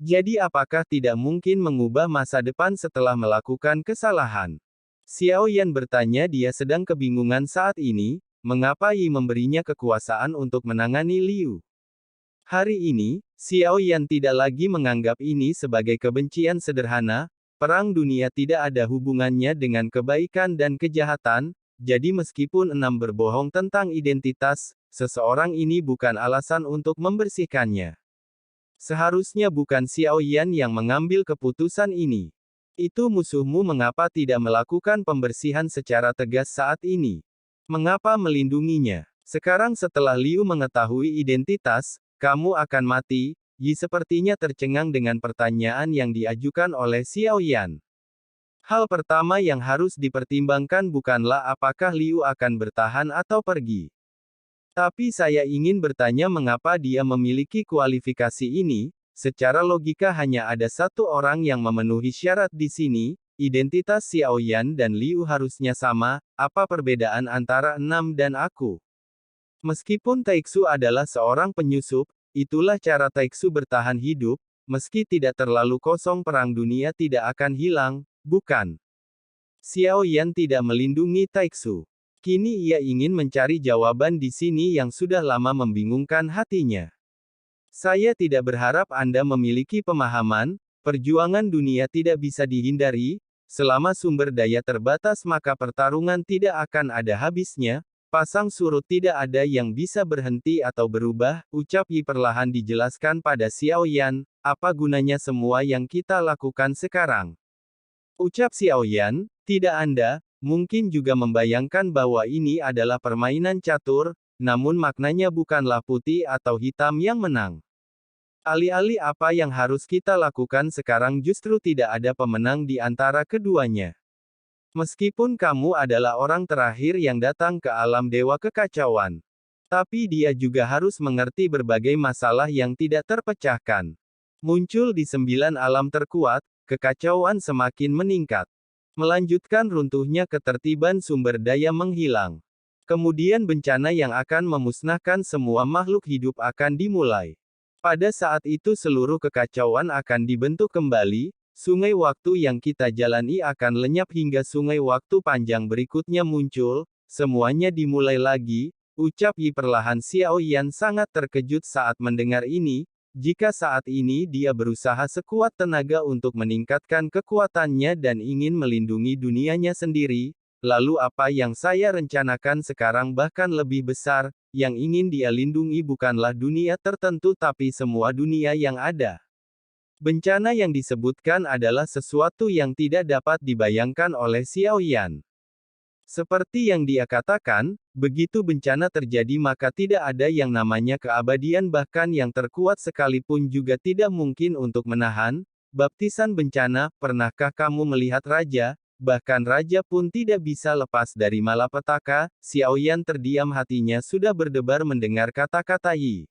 Jadi apakah tidak mungkin mengubah masa depan setelah melakukan kesalahan? Xiao Yan bertanya, dia sedang kebingungan saat ini, mengapa Yi memberinya kekuasaan untuk menangani Liu. Hari ini, Xiao Yan tidak lagi menganggap ini sebagai kebencian sederhana, perang dunia tidak ada hubungannya dengan kebaikan dan kejahatan, jadi meskipun enam berbohong tentang identitas, seseorang ini bukan alasan untuk membersihkannya. Seharusnya bukan Xiao Yan yang mengambil keputusan ini. Itu musuhmu, mengapa tidak melakukan pembersihan secara tegas saat ini? Mengapa melindunginya? Sekarang setelah Liu mengetahui identitas, kamu akan mati. Yi sepertinya tercengang dengan pertanyaan yang diajukan oleh Xiao Yan. Hal pertama yang harus dipertimbangkan bukanlah apakah Liu akan bertahan atau pergi. Tapi saya ingin bertanya mengapa dia memiliki kualifikasi ini. Secara logika hanya ada satu orang yang memenuhi syarat di sini, identitas Xiao Yan dan Liu harusnya sama, apa perbedaan antara enam dan aku? Meskipun Taixu adalah seorang penyusup, itulah cara Taixu bertahan hidup, meski tidak terlalu kosong perang dunia tidak akan hilang, bukan? Xiao Yan tidak melindungi Taixu. Kini ia ingin mencari jawaban di sini yang sudah lama membingungkan hatinya. Saya tidak berharap Anda memiliki pemahaman, perjuangan dunia tidak bisa dihindari, selama sumber daya terbatas maka pertarungan tidak akan ada habisnya, pasang surut tidak ada yang bisa berhenti atau berubah, ucap Yi perlahan dijelaskan pada Xiao Yan, apa gunanya semua yang kita lakukan sekarang? Ucap Xiao Yan, tidak Anda, mungkin juga membayangkan bahwa ini adalah permainan catur, namun maknanya bukanlah putih atau hitam yang menang. Alih-alih apa yang harus kita lakukan sekarang justru tidak ada pemenang di antara keduanya. Meskipun kamu adalah orang terakhir yang datang ke alam dewa kekacauan. Tapi dia juga harus mengerti berbagai masalah yang tidak terpecahkan. Muncul di 9 alam terkuat, kekacauan semakin meningkat. Melanjutkan runtuhnya ketertiban, sumber daya menghilang. Kemudian bencana yang akan memusnahkan semua makhluk hidup akan dimulai. Pada saat itu seluruh kekacauan akan dibentuk kembali, sungai waktu yang kita jalani akan lenyap hingga sungai waktu panjang berikutnya muncul, semuanya dimulai lagi, ucap Yi perlahan. Xiao Yan sangat terkejut saat mendengar ini. Jika saat ini dia berusaha sekuat tenaga untuk meningkatkan kekuatannya dan ingin melindungi dunianya sendiri, lalu apa yang saya rencanakan sekarang bahkan lebih besar, yang ingin dia lindungi bukanlah dunia tertentu tapi semua dunia yang ada. Bencana yang disebutkan adalah sesuatu yang tidak dapat dibayangkan oleh Xiao Yan. Seperti yang dia katakan, begitu bencana terjadi maka tidak ada yang namanya keabadian, bahkan yang terkuat sekalipun juga tidak mungkin untuk menahan. Baptisan bencana, pernahkah kamu melihat raja? Bahkan raja pun tidak bisa lepas dari malapetaka. Xiao Yan terdiam, hatinya sudah berdebar mendengar kata-kata Yi.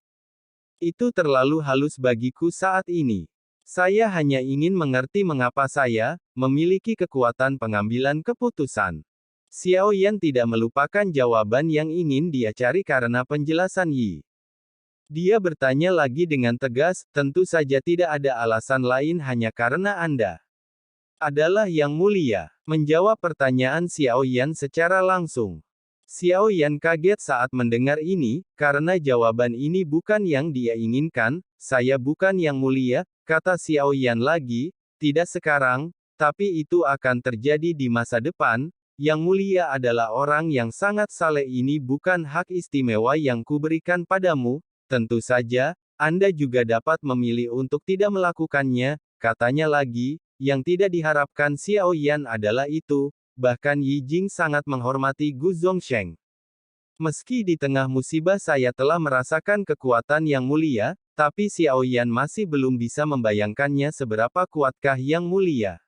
Itu terlalu halus bagiku saat ini. Saya hanya ingin mengerti mengapa saya memiliki kekuatan pengambilan keputusan. Xiao Yan tidak melupakan jawaban yang ingin dia cari karena penjelasan Yi. Dia bertanya lagi dengan tegas, tentu saja tidak ada alasan lain hanya karena Anda adalah yang mulia. Menjawab pertanyaan Xiao Yan secara langsung. Xiao Yan kaget saat mendengar ini, karena jawaban ini bukan yang dia inginkan. Saya bukan yang mulia, kata Xiao Yan lagi, tidak sekarang, tapi itu akan terjadi di masa depan. Yang mulia adalah orang yang sangat saleh, ini bukan hak istimewa yang kuberikan padamu, tentu saja, Anda juga dapat memilih untuk tidak melakukannya, katanya lagi, yang tidak diharapkan Xiao Yan adalah itu, bahkan Yi Jing sangat menghormati Gu Zongsheng. Meski di tengah musibah saya telah merasakan kekuatan yang mulia, tapi Xiao Yan masih belum bisa membayangkannya seberapa kuatkah yang mulia.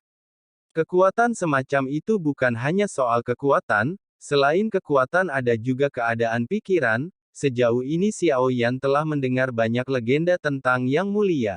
Kekuatan semacam itu bukan hanya soal kekuatan, selain kekuatan ada juga keadaan pikiran. Sejauh ini Xiao Yan telah mendengar banyak legenda tentang Yang Mulia.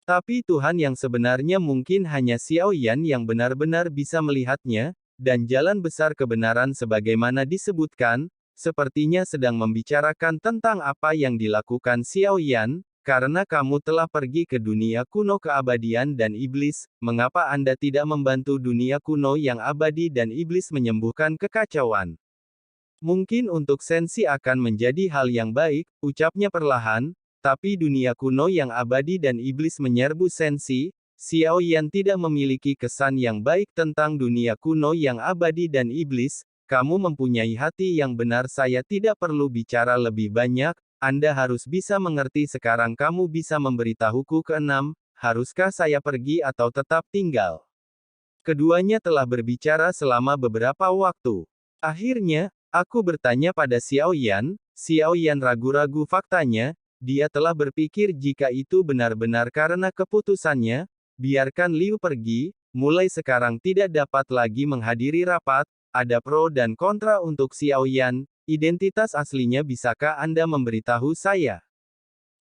Tapi Tuhan yang sebenarnya mungkin hanya Xiao Yan yang benar-benar bisa melihatnya, dan jalan besar kebenaran sebagaimana disebutkan, sepertinya sedang membicarakan tentang apa yang dilakukan Xiao Yan, karena kamu telah pergi ke dunia kuno keabadian dan iblis, mengapa Anda tidak membantu dunia kuno yang abadi dan iblis menyembuhkan kekacauan? Mungkin untuk Sensi akan menjadi hal yang baik, ucapnya perlahan, tapi dunia kuno yang abadi dan iblis menyerbu Sensi. Xiao Yan tidak memiliki kesan yang baik tentang dunia kuno yang abadi dan iblis. Kamu mempunyai hati yang benar, saya tidak perlu bicara lebih banyak, Anda harus bisa mengerti sekarang. Kamu bisa memberitahuku keenam, haruskah saya pergi atau tetap tinggal? Keduanya telah berbicara selama beberapa waktu. Akhirnya, aku bertanya pada Xiao Yan. Xiao Yan ragu-ragu faktanya, dia telah berpikir jika itu benar-benar karena keputusannya, biarkan Liu pergi, mulai sekarang tidak dapat lagi menghadiri rapat, ada pro dan kontra untuk Xiao Yan, identitas aslinya bisakah Anda memberitahu saya?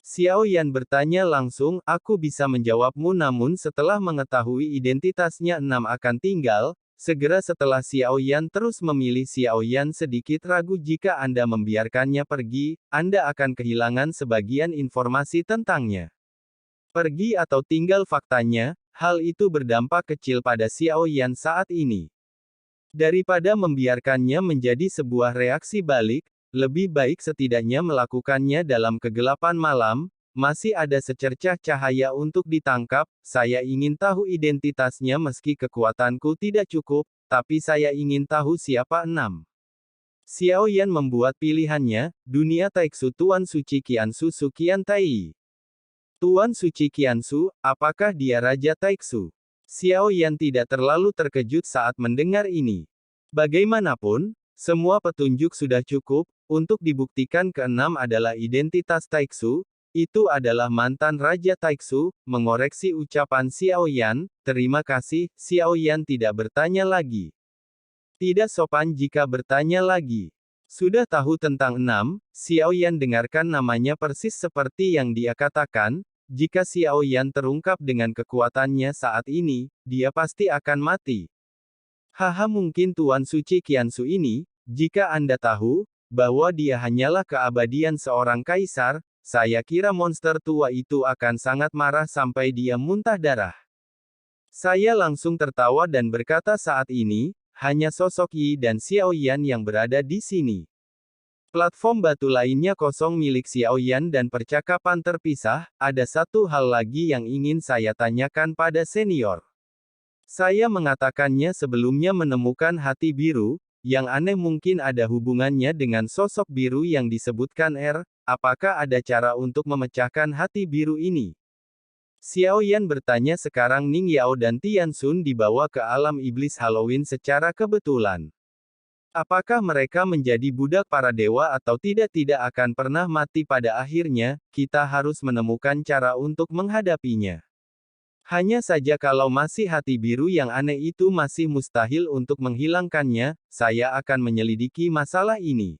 Xiao Yan bertanya langsung, aku bisa menjawabmu namun setelah mengetahui identitasnya enam akan tinggal. Segera setelah Xiao Yan terus memilih. Xiao Yan sedikit ragu jika Anda membiarkannya pergi, Anda akan kehilangan sebagian informasi tentangnya. Pergi atau tinggal, faktanya, hal itu berdampak kecil pada Xiao Yan saat ini. Daripada membiarkannya menjadi sebuah reaksi balik, lebih baik setidaknya melakukannya dalam kegelapan malam. Masih ada secercah cahaya untuk ditangkap, saya ingin tahu identitasnya meski kekuatanku tidak cukup, tapi saya ingin tahu siapa enam. Xiao Yan membuat pilihannya, dunia Taiksu. Tuan Suci Qiansu Suqian Tai. Tuan Suci Qiansu, apakah dia Raja Taiksu? Xiao Yan tidak terlalu terkejut saat mendengar ini. Bagaimanapun, semua petunjuk sudah cukup, untuk dibuktikan keenam adalah identitas Taiksu. Itu adalah mantan Raja Taiksu, mengoreksi ucapan Xiao Yan, terima kasih. Xiao Yan tidak bertanya lagi. Tidak sopan jika bertanya lagi. Sudah tahu tentang enam, Xiao Yan dengarkan namanya persis seperti yang dia katakan, jika Xiao Yan terungkap dengan kekuatannya saat ini, dia pasti akan mati. Haha, mungkin Tuan Suci Qiansu ini, jika Anda tahu, bahwa dia hanyalah keabadian seorang kaisar, saya kira monster tua itu akan sangat marah sampai dia muntah darah. Saya langsung tertawa dan berkata saat ini, hanya sosok Yi dan Xiao Yan yang berada di sini. Platform batu lainnya kosong milik Xiao Yan dan percakapan terpisah. Ada satu hal lagi yang ingin saya tanyakan pada senior. Saya mengatakannya sebelumnya menemukan hati biru, yang aneh mungkin ada hubungannya dengan sosok biru yang disebutkan R. Apakah ada cara untuk memecahkan hati biru ini? Xiao Yan bertanya. Sekarang Ning Yao dan Tian Xun dibawa ke alam iblis Halloween secara kebetulan. Apakah mereka menjadi budak para dewa atau tidak akan pernah mati pada akhirnya, kita harus menemukan cara untuk menghadapinya. Hanya saja kalau masih hati biru yang aneh itu masih mustahil untuk menghilangkannya, saya akan menyelidiki masalah ini.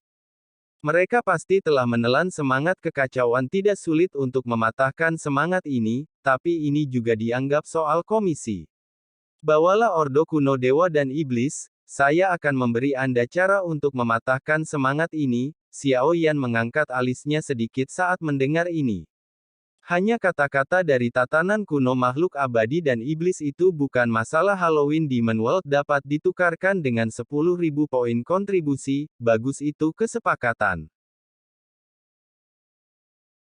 Mereka pasti telah menelan semangat kekacauan. Tidak sulit untuk mematahkan semangat ini, tapi ini juga dianggap soal komisi. Bawalah Ordo Kuno Dewa dan Iblis, saya akan memberi Anda cara untuk mematahkan semangat ini. Xiao Yan mengangkat alisnya sedikit saat mendengar ini. Hanya kata-kata dari tatanan kuno makhluk abadi dan iblis itu bukan masalah. Halloween Demon World dapat ditukarkan dengan 10.000 poin kontribusi, bagus, itu kesepakatan.